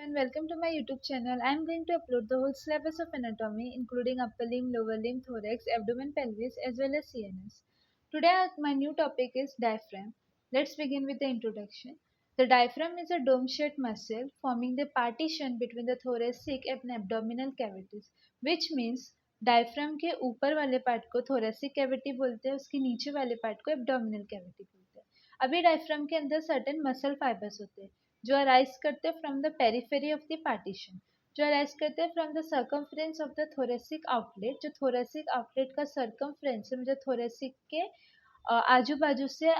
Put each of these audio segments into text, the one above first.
and welcome to my YouTube channel. I am going to upload the whole syllabus of anatomy including upper limb, lower limb, thorax, abdomen, pelvis as well as CNS. Today my new topic is diaphragm. Let's begin with the introduction. The diaphragm is a dome-shaped muscle forming the partition between the thoracic and abdominal cavities, which means diaphragm के ऊपर वाले part को thoracic cavity बोलते हैं, उसके नीचे वाले part को abdominal cavity बोलते हैं. अभी डायफ्राम के अंदर सर्टेन मसल फाइबर्स होते हैं जो अराइज करते हैं from the periphery of the partition, जो अराइज करते हैं from the circumference of the thoracic outlet. जो थोरेसिक आउटलेट का सर्कमफ्रेंस है, जो थोरेसिक के आजू बाजू से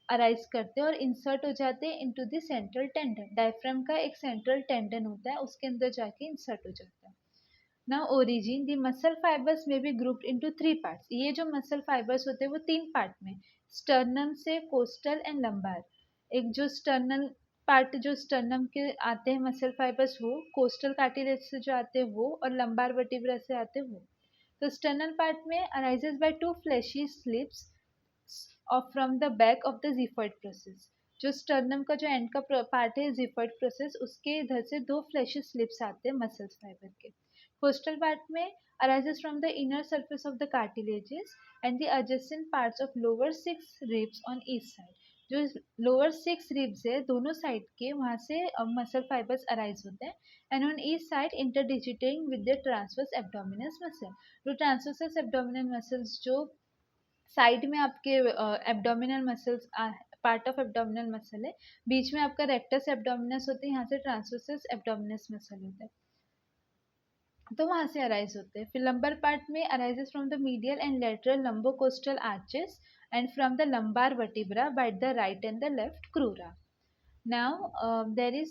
अराइज करते हैं और इंसर्ट हो जाते हैं into the central tendon. Diaphragm का एक सेंट्रल टेंडन होता है, उसके अंदर जाके इंसर्ट हो जाता है. Now origin, the muscle fibres में बी ग्रुप्ड इनटू 3 पार्ट्स. ये जो मसल फाइबर्स होते हैं वो 3 पार्ट में, स्टर्नम से कोस्टल एंड लंबार. एक जो स्टर्नल पार्ट, जो स्टर्नम के आते हैं मसल फाइबर्स वो, कोस्टल कार्टिलेज से जो आते हैं वो, और लंबार वर्टिब्रा से आते हैं वो. तो स्टर्नल पार्ट में arises by 2 fleshy slips of from the back of the xiphoid process. जो स्टर्नम का जो एंड का पार्ट है जिफॉइड प्रोसेस, उसके इधर से 2 फ्लैशी स्लिप्स आते हैं मसल फाइबर के. कोस्टल पार्ट में arises from the inner surface of the cartilages and the adjacent parts of lower 6 ribs on each side. जो लोअर 6 रिब्स है दोनों साइड के, वहाँ से मसल फाइबर्स अराइज होते हैं. And on each side interdigitating with the transverse abdominis muscle. जो transverse abdominal muscles जो साइड में आपके abdominal muscles part of abdominal muscle है, बीच में आपका रेक्टस एब्डोमिनस होते हैं, यहाँ से ट्रांसवर्स एब्डोमिनस मसल होता है, तो वहाँ से अराइज होते हैं. फिर लंबर पार्ट में arises from the medial and lateral lumbocostal arches and from the lumbar vertebra by the right and the left crura. Now there is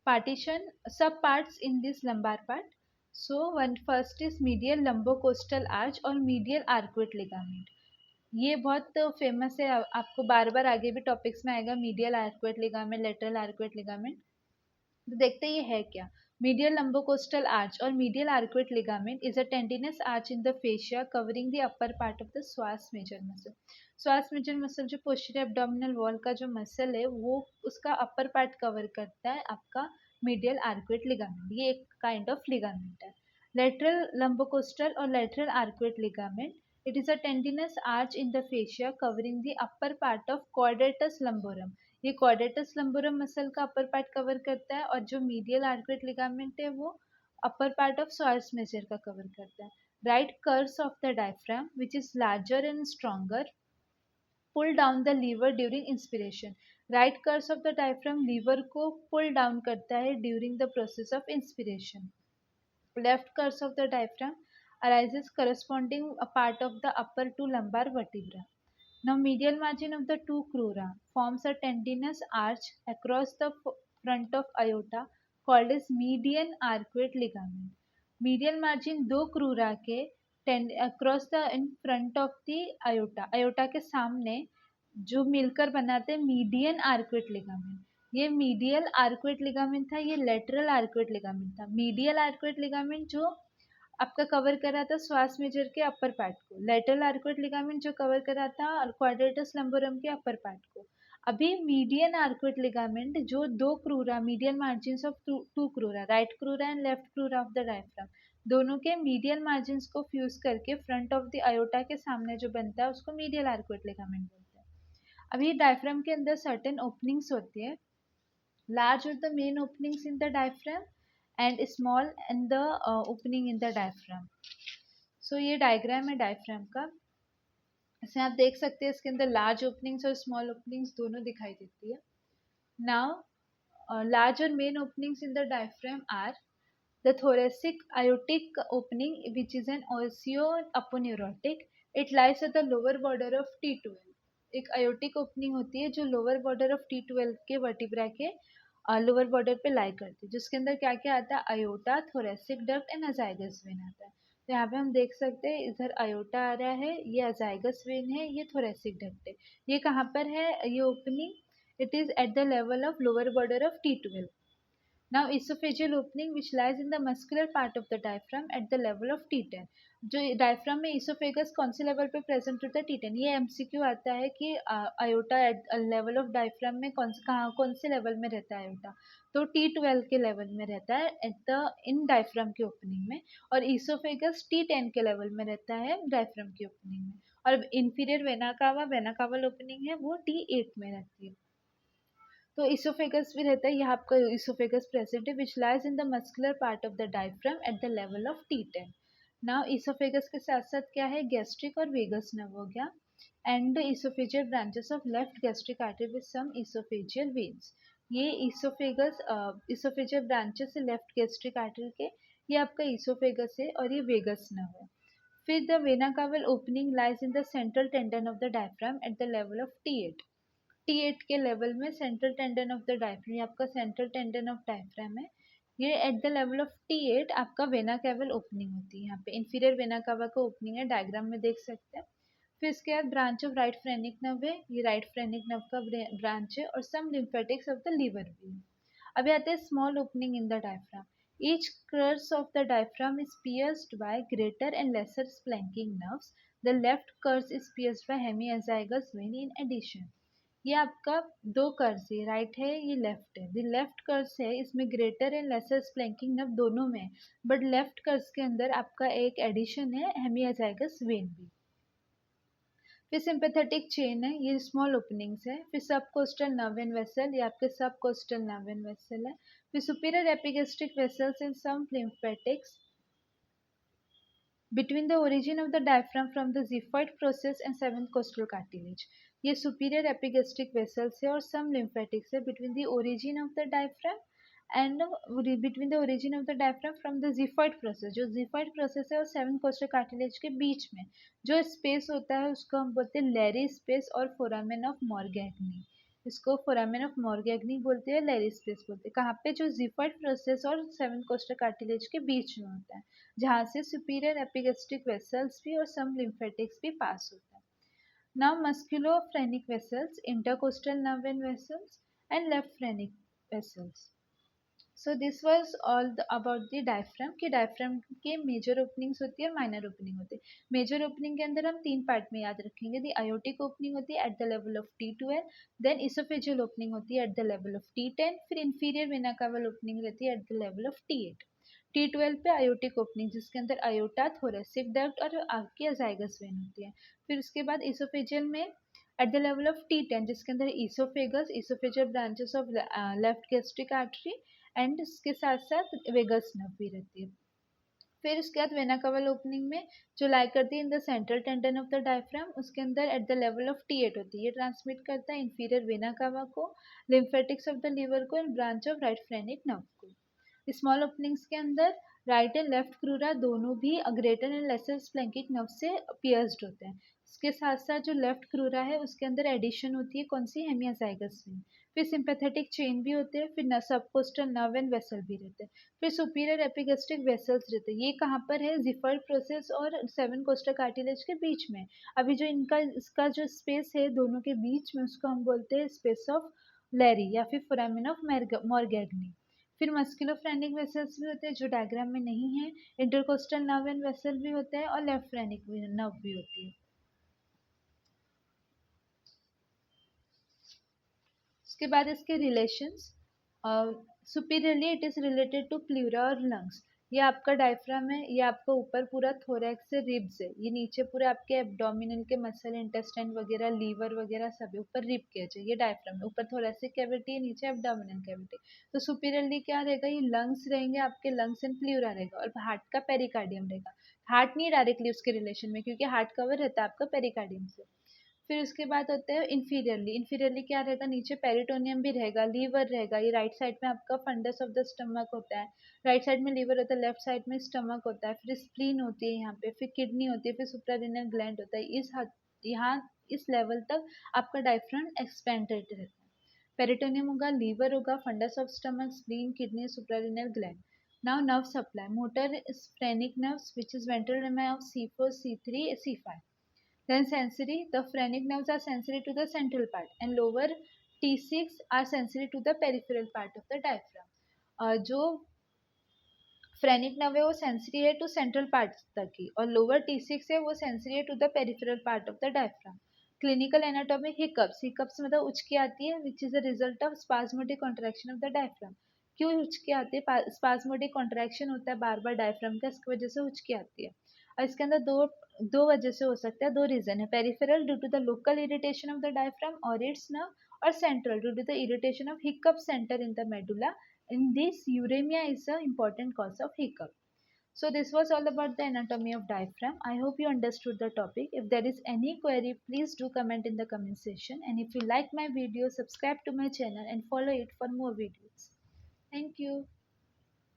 partition sub parts in this lumbar part. So one first is medial lumbocostal arch और medial arcuate ligament. ये बहुत famous है, आपको बार बार आगे भी topics में आएगा. Medial arcuate ligament, lateral arcuate ligament. तो देखते ये है क्या. मीडियल लंबोकोस्टल आर्च और medial arcuate ligament is a tendinous arch in the fascia covering the upper part of the श्वास मेजर मसल. श्वास मेजर मसल जो पोस्टीरियर एब्डोमिनल वॉल का जो मसल है वो उसका अपर पार्ट कवर करता है आपका मीडियल आर्कुएट लिगामेंट. ये एक काइंड ऑफ लिगामेंट है. लेटरल लंबोकोस्टल और lateral arcuate ligament, it is a tendinous arch in the fascia covering the upper part of quadratus lumborum. ये क्वाड्रेटस लंबोरम मसल का अपर पार्ट कवर करता है, और जो मीडियल आर्कुएट लिगामेंट है वो upper part of psoas major का cover करता है. Right curves of the diaphragm which is larger and stronger pull down the liver during inspiration. Right curves of the diaphragm liver को pull down करता है during the process of inspiration. Left curves of the diaphragm arises corresponding a part of the upper two lumbar vertebra. Now medial margin of the two crura forms a tendinous arch across the front of aorta called as median arcuate ligament. Medial margin दो crura के across the in front of the aorta, aorta के सामने जो मिलकर बनाते हैं median arcuate ligament. ये medial arcuate ligament था, ये लेटरल आर्कुएट लिगामेंट था. मीडियल आर्कुएट लिगामेंट जो आपका कवर करा था श्वास मेजर के अपर पार्ट को, लेटरल आर्कुएट लिगामेंट जो कवर करा था क्वाड्रेटस लंबोरम के अपर पार्ट को. अभी मीडियन आर्कुएट लिगामेंट जो दो crura, medial margins of two crura, right crura and left crura of the diaphragm, दोनों के मीडियल मार्जिन्स को फ्यूज करके फ्रंट ऑफ द आयोटा के सामने जो बनता है उसको मीडियल आर्कुएट लिगामेंट बोलते हैं. अभी डायफ्राम के अंदर सर्टेन ओपनिंग्स होती है. लार्ज और the main openings in the diaphragm and small and the opening in the diaphragm. So ये डायग्राम है डायफ्राम का. इसमें आप देख सकते हैं इसके अंदर लार्ज ओपनिंग्स और स्मॉल ओपनिंग्स दोनों दिखाई देती है. नाउ लार्ज और main openings in the diaphragm are the thoracic aortic opening which is an osteoaponeurotic. It lies at the lower border of T12. एक aortic opening होती है जो लोअर बॉर्डर ऑफ T12 के वर्टिब्रा के lower border पे लाई करती है, जिसके अंदर क्या क्या आता है, aorta, thoracic duct and azygos vein आता है. तो यहाँ पे हम देख सकते हैं इधर अयोटा आ रहा है, ये अजाइगस वेन है, ये थोरेसिक डक्ट है. ये कहाँ पर है ये opening, it is eight the level of lower border of T12. Now esophageal opening which lies in the muscular part of the diaphragm at the level of T10. जो diaphragm में oesophagus कौन से लेवल पे present होता है? T10. ये MCQ आता है कि aorta at level of diaphragm में कौन से लेवल में रहता है आयोटा? तो T12 के लेवल में रहता है एट द इन डायफ्राम की ओपनिंग में, और इसोफेगस T10 के लेवल में रहता है डायफ्राम की ओपनिंग में, और इंफीरियर वेना कावल ओपनिंग है वो T8 में रहती है। तो इसोफेगस भी रहता है, यहाँ आपका इसोफेगस प्रेजेंट है which lies in the muscular part of the diaphragm eight the level of T10। Now oesophagus के साथ साथ क्या है, गैस्ट्रिक और वेगस नर्व हो गया, and esophageal branches of left gastric artery with some esophageal veins. ये इसोफेगस इसोफेजियल ब्रांचेस है लेफ्ट गैस्ट्रिक आर्टरी के, ये आपका इसोफेगस है और ये वेगस नर्व है। फिर the vena Kawal opening lies in the central tendon of the diaphragm eight the level of T8। T8 के लेवल में central tendon of the diaphragm, ये आपका सेंट्रल टेंडन ऑफ डायफ्राम है, ये eight the level of T8 आपका vena caval opening होती है। यहाँ पे इंफीरियर वेना कावा का ओपनिंग है, डायग्राम में देख सकते हैं। फिर इसके बाद branch of right phrenic nerve है, ये राइट फ्रेनिक नर्व का ब्रांच है, और सम लिम्फेटिक्स ऑफ द लीवर भी है। अभी आते हैं small opening in the diaphragm. Each crus of the diaphragm is pierced by greater and lesser splanchnic nerves. The left crus is pierced by hemiazygous vein in addition. ये आपका दो कर्स है, right है ये लेफ्ट है। द लेफ्ट कर्स है, इसमें greater and lesser स्प्लैंकिंग nerve दोनों में, बट लेफ्ट कर्स के अंदर आपका एक एडिशन है हेमियाजाइगस वेन भी। फिर सिंपैथेटिक चेन है, ये स्मॉल ओपनिंग्स है। फिर सब कोस्टल नर्व एंड वेसल, ये आपके सब कोस्टल नर्व एंड वेसल है। फिर superior epigastric vessels in some lymphatics between the origin of the diaphragm from the xiphoid process and seventh costal cartilage. ये superior epigastric vessels है और some lymphatics है between the origin of the diaphragm and between the origin of the diaphragm from the xiphoid process, जो xiphoid process है और seventh costal cartilage के बीच में जो space होता है उसको हम बोलते हैं Leydig space और foramen of Morgagni। इसको फोरामेन ऑफ मॉर्गेग्नी बोलते हैं, लेरी स्पेस बोलते हैं। कहाँ पे? जो जिफर्ड प्रोसेस और सेवन कोस्टल कार्टिलेज के बीच में होता है, जहाँ से सुपीरियर एपिगेस्ट्रिक वेसल्स भी और सम लिम्फेटिक्स भी पास होता है। Now musculophrenic vessels, intercostal nerve and vessels and left phrenic vessels. So this was all about the diaphragm, कि डायफ्राम के मेजर ओपनिंग्स होती है और माइनर ओपनिंग होती है। मेजर ओपनिंग के अंदर हम तीन पार्ट में याद रखेंगे। दी आयोटिक ओपनिंग होती है at the level of T12, then esophageal opening होती है at the level of T10, फिर इंफीरियर वेना कावल ओपनिंग रहती है at the level of T8। T12 पे आयोटिक ओपनिंग जिसके अंदर आयोटा, थोरेसिक डक्ट और आपकी अजाइगस वेन होती है। फिर उसके बाद इसोफेजियल में eight the level of T10 जिसके अंदर oesophagus, esophageal branches of left gastric artery and इसके साथ साथ वेगस नर्व भी रहती है। फिर उसके बाद वेना कवल ओपनिंग में जो लाई करती है in the central tendon of the diaphragm, उसके अंदर eight the level of T8 होती है। ये ट्रांसमिट करता है इंफीरियर वेना कावा को, लिम्फेटिक्स ऑफ द लीवर को and branch of right phrenic nerve को। स्मॉल ओपनिंग्स के अंदर राइट एंड लेफ्ट क्रूरा दोनों भी ग्रेटर एंड लेसर स्प्लैंकिक नर्व से पियर्स्ड होते हैं। उसके साथ साथ जो लेफ्ट क्रूरा है उसके अंदर एडिशन होती है कौन सी? हेमियाजाइगस वेन। फिर सिंपैथेटिक चेन भी होते हैं, फिर सबकोस्टल नर्व एंड वेसल भी रहते हैं, फिर सुपीरियर एपिगेस्ट्रिक वेसल्स रहते हैं। ये कहाँ पर है? जिफर्ड प्रोसेस और सेवन कोस्टल कार्टिलेज के बीच में। अभी जो इसका जो स्पेस है दोनों के बीच में उसको हम बोलते हैं स्पेस ऑफ लेरी या फिर फोरामिन ऑफ मॉर्गेग्नी। फिर मस्कुलोफ्रेनिक वेसल्स भी होते हैं जो डायग्राम में नहीं है, इंटरकोस्टल नर्व एंड वेसल भी होते हैं और लेफ्ट फ्रेनिक नर्व भी होती है। उसके बाद इसके relations, superiorly it is related to pleura और लंग्स। ये आपका डायफ्राम है, ये आपका ऊपर पूरा थोरैक्स से रिब्स है, ये नीचे पूरे आपके एब्डोमिनल के मसल, इंटेस्टाइन वगैरह, लीवर वगैरह सब ऊपर रिब केज है। ये डायफ्राम है, ऊपर थोरैसिक कैविटी है, नीचे एब्डोमिनल कैविटी। तो सुपीरियरली क्या रहेगा? ये लंग्स रहेंगे आपके, लंग्स एंड प्लूरा रहेगा, और हार्ट का पेरिकार्डियम रहेगा। हार्ट नहीं डायरेक्टली उसके रिलेशन में क्योंकि हार्ट कवर रहता है आपका पेरिकार्डियम से। फिर उसके बाद होता है इंफीरियरली। इंफीरियरली क्या रहेगा? नीचे पेरिटोनियम भी रहेगा, लीवर रहेगा, ये राइट साइड में आपका फंडस ऑफ द स्टमक होता है। राइट साइड में लीवर होता है, लेफ्ट साइड में स्टमक होता है। फिर स्प्लीन होती है यहाँ पे, फिर किडनी होती है, फिर सुप्रारेनल ग्लैंड होता है। यहाँ इस लेवल तक आपका डायफ्राम एक्सपेंडेड रहता है। पेरिटोनियम होगा, लीवर होगा, fundus of stomach, spleen, kidney, suprarenal gland. Now nerve supply, motor phrenic nerves which is ventral lemma of C4, C3, C5. Then sensory, the phrenic nerves are sensory to the central part and lower T6 are sensory to the peripheral part of the diaphragm. जो phrenic nerve है वो sensory है to central part तक की, और lower T6 है वो sensory है to the peripheral part of the diaphragm. Clinical anatomy, hiccups मतलब उचकी आती है which is a result of spasmodic contraction of the diaphragm. क्यों उचकी आती है? स्पाज्मोटिक कॉन्ट्रैक्शन होता है बार बार डायफ्राम का, इसकी वजह से उचकी आती है। और इसके अंदर दो दो वजह से हो सकता है, दो रीजन है। Peripheral due to the local irritation of the diaphragm और इट्स नर्व, और central due to the irritation of hiccup center in the medulla. In this, uremia is an important cause of hiccup. So this was all about the anatomy of diaphragm. I hope you understood the topic. If there is any query, please do comment in the comment section. And if you like my video, subscribe to my channel and follow it for more videos. Thank you.